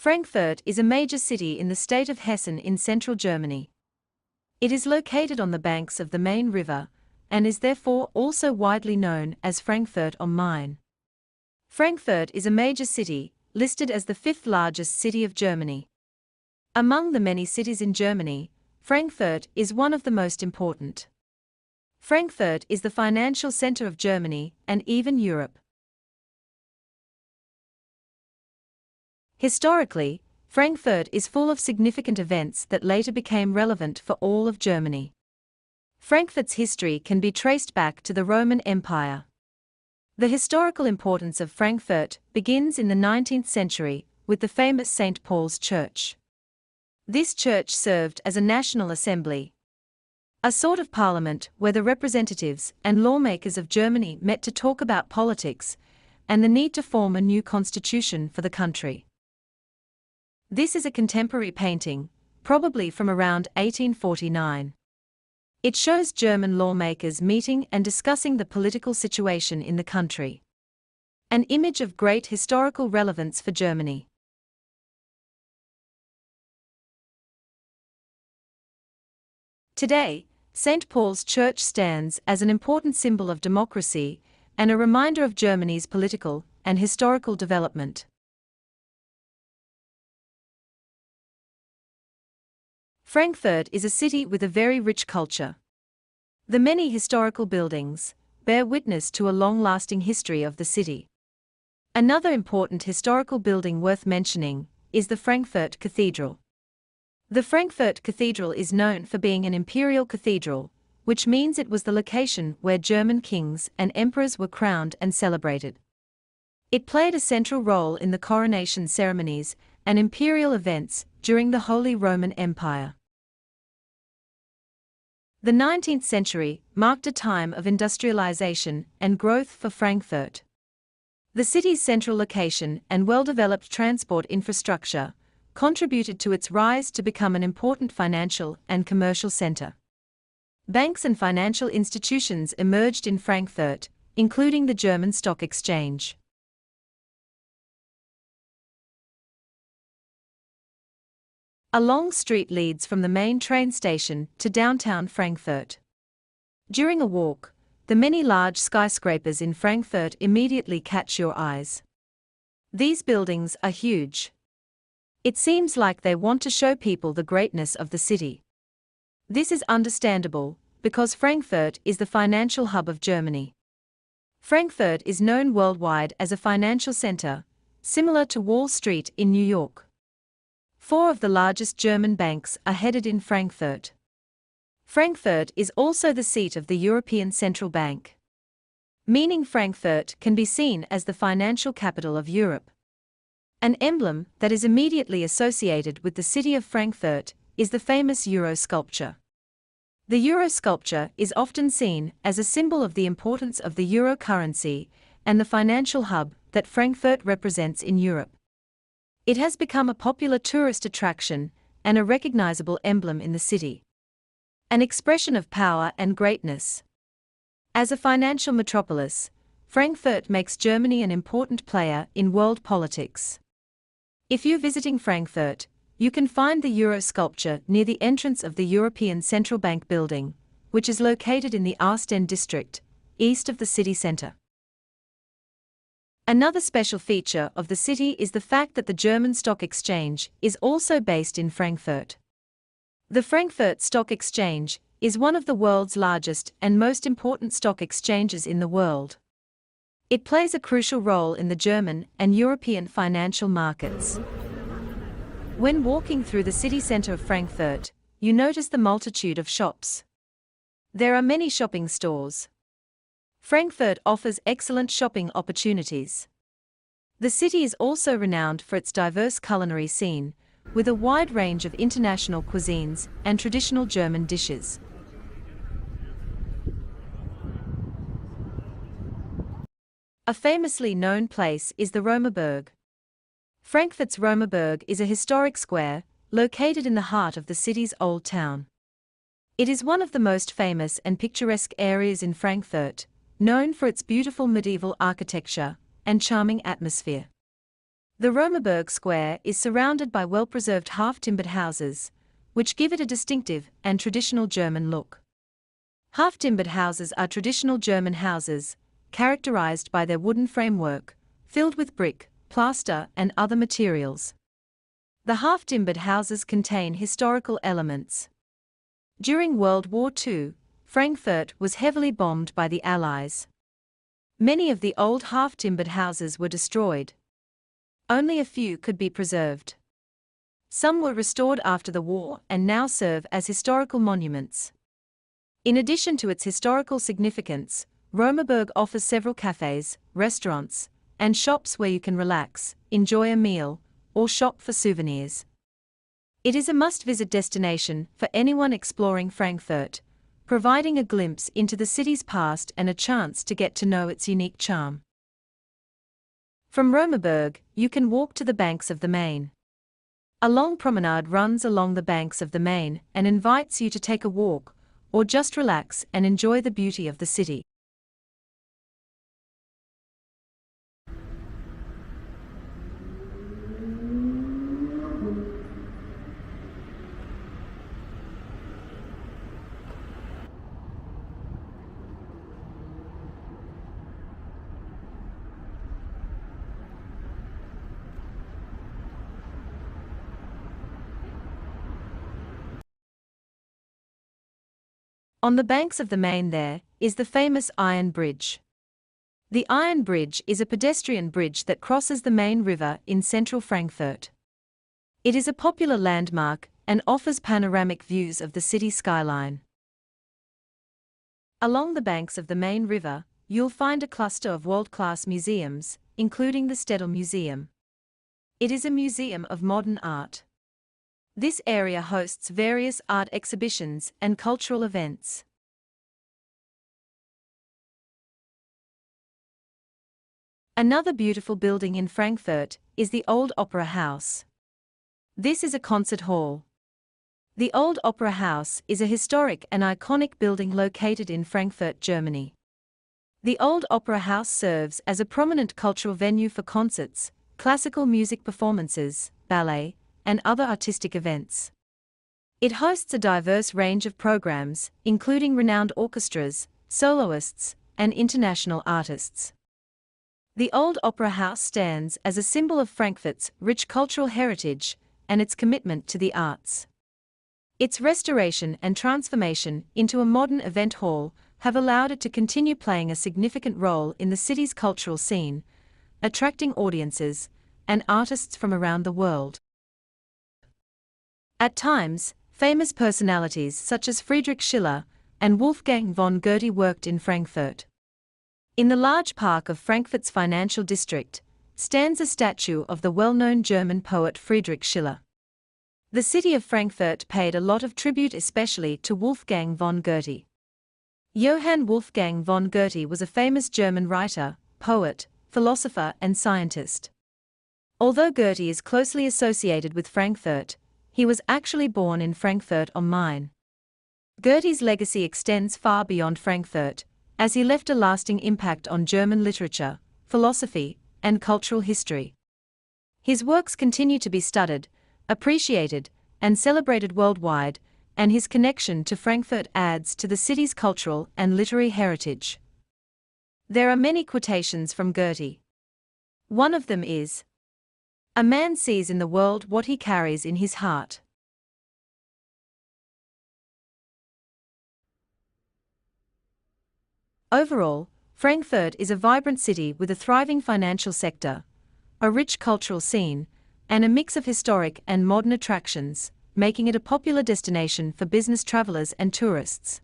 Frankfurt is a major city in the state of Hessen in central Germany. It is located on the banks of the Main River, and is therefore also widely known as Frankfurt am Main. Frankfurt is a major city, listed as the fifth largest city of Germany. Among the many cities in Germany, Frankfurt is one of the most important. Frankfurt is the financial center of Germany and even Europe. Historically, Frankfurt is full of significant events that later became relevant for all of Germany. Frankfurt's history can be traced back to the Roman Empire. The historical importance of Frankfurt begins in the 19th century with the famous St. Paul's Church. This church served as a national assembly, a sort of parliament where the representatives and lawmakers of Germany met to talk about politics and the need to form a new constitution for the country. This is a contemporary painting, probably from around 1849. It shows German lawmakers meeting and discussing the political situation in the country. An image of great historical relevance for Germany. Today, St. Paul's Church stands as an important symbol of democracy and a reminder of Germany's political and historical development. Frankfurt is a city with a very rich culture. The many historical buildings bear witness to a long-lasting history of the city. Another important historical building worth mentioning is the Frankfurt Cathedral. The Frankfurt Cathedral is known for being an imperial cathedral, which means it was the location where German kings and emperors were crowned and celebrated. It played a central role in the coronation ceremonies and imperial events during the Holy Roman Empire. The 19th century marked a time of industrialization and growth for Frankfurt. The city's central location and well-developed transport infrastructure contributed to its rise to become an important financial and commercial center. Banks and financial institutions emerged in Frankfurt, including the German Stock Exchange. A long street leads from the main train station to downtown Frankfurt. During a walk, the many large skyscrapers in Frankfurt immediately catch your eyes. These buildings are huge. It seems like they want to show people the greatness of the city. This is understandable, because Frankfurt is the financial hub of Germany. Frankfurt is known worldwide as a financial center, similar to Wall Street in New York. 4 of the largest German banks are headed in Frankfurt. Frankfurt is also the seat of the European Central Bank. Meaning Frankfurt can be seen as the financial capital of Europe. An emblem that is immediately associated with the city of Frankfurt is the famous euro sculpture. The euro sculpture is often seen as a symbol of the importance of the euro currency and the financial hub that Frankfurt represents in Europe. It has become a popular tourist attraction and a recognizable emblem in the city. An expression of power and greatness. As a financial metropolis, Frankfurt makes Germany an important player in world politics. If you're visiting Frankfurt, you can find the euro sculpture near the entrance of the European Central Bank building, which is located in the Ostend district, east of the city center. Another special feature of the city is the fact that the German Stock Exchange is also based in Frankfurt. The Frankfurt Stock Exchange is one of the world's largest and most important stock exchanges in the world. It plays a crucial role in the German and European financial markets. When walking through the city center of Frankfurt, you notice the multitude of shops. There are many shopping stores. Frankfurt offers excellent shopping opportunities. The city is also renowned for its diverse culinary scene, with a wide range of international cuisines and traditional German dishes. A famously known place is the Römerberg. Frankfurt's Römerberg is a historic square, located in the heart of the city's old town. It is one of the most famous and picturesque areas in Frankfurt, known for its beautiful medieval architecture and charming atmosphere. The Römerberg Square is surrounded by well-preserved half-timbered houses, which give it a distinctive and traditional German look. Half-timbered houses are traditional German houses, characterized by their wooden framework, filled with brick, plaster, and other materials. The half-timbered houses contain historical elements. During World War II, Frankfurt was heavily bombed by the Allies. Many of the old half-timbered houses were destroyed. Only a few could be preserved. Some were restored after the war and now serve as historical monuments. In addition to its historical significance, Römerberg offers several cafes, restaurants, and shops where you can relax, enjoy a meal, or shop for souvenirs. It is a must-visit destination for anyone exploring Frankfurt, providing a glimpse into the city's past and a chance to get to know its unique charm. From Römerberg, you can walk to the banks of the Main. A long promenade runs along the banks of the Main and invites you to take a walk, or just relax and enjoy the beauty of the city. On the banks of the Main there is the famous Iron Bridge. The Iron Bridge is a pedestrian bridge that crosses the Main River in central Frankfurt. It is a popular landmark and offers panoramic views of the city skyline. Along the banks of the Main River, you'll find a cluster of world-class museums, including the Städel Museum. It is a museum of modern art. This area hosts various art exhibitions and cultural events. Another beautiful building in Frankfurt is the Old Opera House. This is a concert hall. The Old Opera House is a historic and iconic building located in Frankfurt, Germany. The Old Opera House serves as a prominent cultural venue for concerts, classical music performances, ballet, and other artistic events. It hosts a diverse range of programs, including renowned orchestras, soloists, and international artists. The Old Opera House stands as a symbol of Frankfurt's rich cultural heritage and its commitment to the arts. Its restoration and transformation into a modern event hall have allowed it to continue playing a significant role in the city's cultural scene, attracting audiences and artists from around the world. At times, famous personalities such as Friedrich Schiller and Wolfgang von Goethe worked in Frankfurt. In the large park of Frankfurt's financial district stands a statue of the well-known German poet Friedrich Schiller. The city of Frankfurt paid a lot of tribute especially to Wolfgang von Goethe. Johann Wolfgang von Goethe was a famous German writer, poet, philosopher and scientist. Although Goethe is closely associated with Frankfurt, he was actually born in Frankfurt am Main. Goethe's legacy extends far beyond Frankfurt, as he left a lasting impact on German literature, philosophy, and cultural history. His works continue to be studied, appreciated, and celebrated worldwide, and his connection to Frankfurt adds to the city's cultural and literary heritage. There are many quotations from Goethe. One of them is, "A man sees in the world what he carries in his heart." Overall, Frankfurt is a vibrant city with a thriving financial sector, a rich cultural scene, and a mix of historic and modern attractions, making it a popular destination for business travelers and tourists.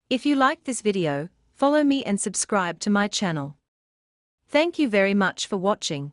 If you liked this video, follow me and subscribe to my channel. Thank you very much for watching.